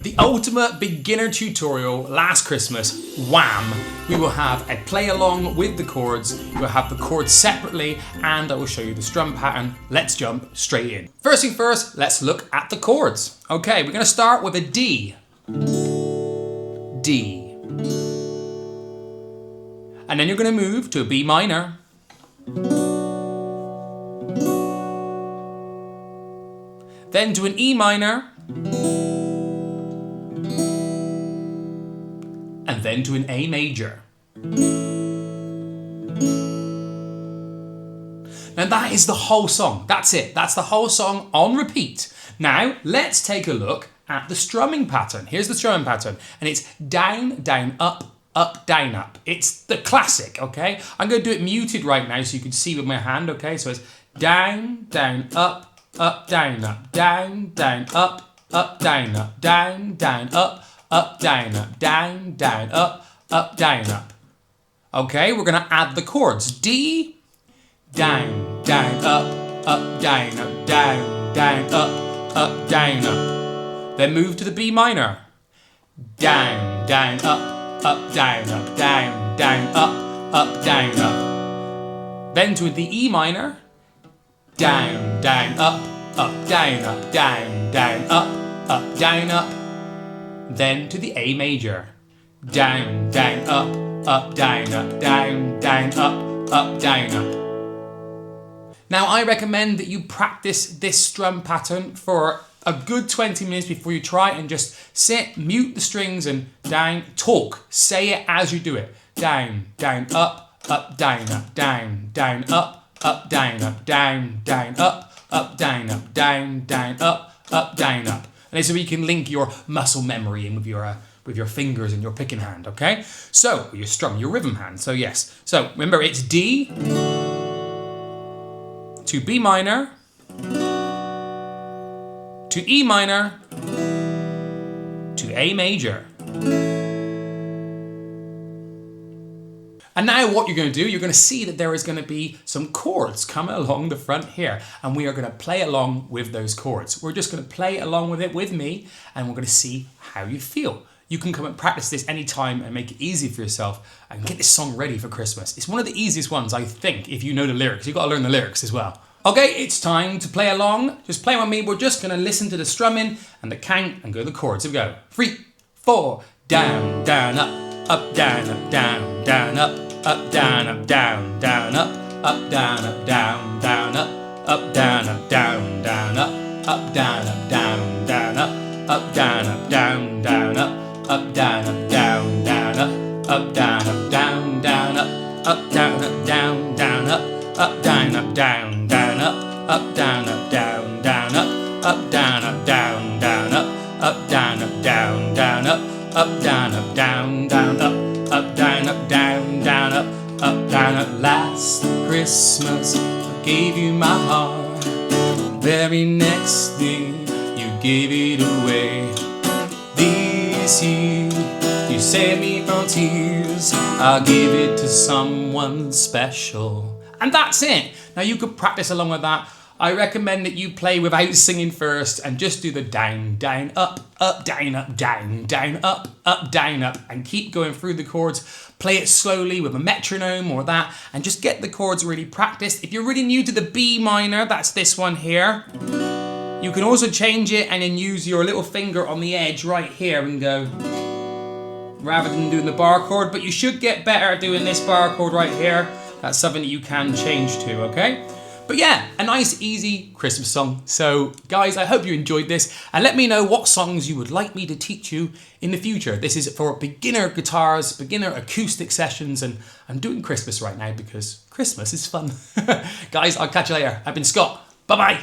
The ultimate beginner tutorial last Christmas, Wham! We will have a play along with the chords, we'll have the chords separately, and I will show you the strum pattern. Let's jump straight in. First thing first, let's look at the chords. Okay, we're gonna start with a D. D. And then you're gonna move to a B minor. Then to an E minor. And then to an A major. Now that is the whole song. That's it. That's the whole song on repeat. Now let's take a look at the strumming pattern. Here's the strumming pattern. And it's down, down, up, up, down, up. It's the classic, okay? I'm going to do it muted right now so you can see with my hand, okay? So it's down, down, up, down, up, down, down, up, down, up, down, down, up, down, up, down, down, up, down, up. Okay, we're gonna add the chords. D, down, down, up, down, up, down, down, up, down, up. Then move to the B minor. Down, down, up, down, up, down, down, up, down, up. Then to the E minor. Down, down, up, down, up, down, down, up, down, up. Then to the A major. Down, down, up, down, up, down, down, up, down, up. Now I recommend that you practice this strum pattern for a good 20 minutes before you try and just sit, mute the strings and down, talk, say it as you do it. Down, down, up, down, up, down, down, up, down, up, down, down, up, down, up, down, down, up, down, up. And this is where you can link your muscle memory in with your fingers and your picking hand, okay? So, your strum, your rhythm hand, so yes. So, remember it's D, to B minor, to E minor, to A major. And now what you're going to do, you're going to see that there is going to be some chords coming along the front here. And we are going to play along with those chords. We're just going to play along with it with me and we're going to see how you feel. You can come and practice this anytime and make it easy for yourself and get this song ready for Christmas. It's one of the easiest ones, I think, if you know the lyrics. You've got to learn the lyrics as well. Okay, it's time to play along. Just play with me. We're just going to listen to the strumming and the count and go to the chords. Here we go. 3, 4, down, down, up, down, down, down, up, down, up, down, down, up, down, up, down, down, up, down, up, down, down, up, down, up, down, down, up, down, up, down, down, up, down, up, down, down, up, down, up, down, down, up, down, up, down, down, up, down, up, down, down, up, down, up, down, down, up, down, up, down, down, up, down, up, down, down, up, down, up, down, down, up, down, up, down, down, up, down, up. Last Christmas I gave you my heart. Very next thing you gave it away. This year you saved me from tears. I'll give it to someone special. And that's it. Now you could practice along with that. I recommend that you play without singing first and just do the down, down, up, down, down, down, up, down, up, and keep going through the chords. Play it slowly with a metronome or that, and just get the chords really practiced. If you're really new to the B minor, that's this one here. You can also change it and then use your little finger on the edge right here and go, rather than doing the bar chord, but you should get better at doing this bar chord right here. That's something that you can change to, okay? But yeah, a nice, easy Christmas song. So guys, I hope you enjoyed this and let me know what songs you would like me to teach you in the future. This is for beginner guitars, beginner acoustic sessions, and I'm doing Christmas right now because Christmas is fun. Guys, I'll catch you later. I've been Scott. Bye-bye.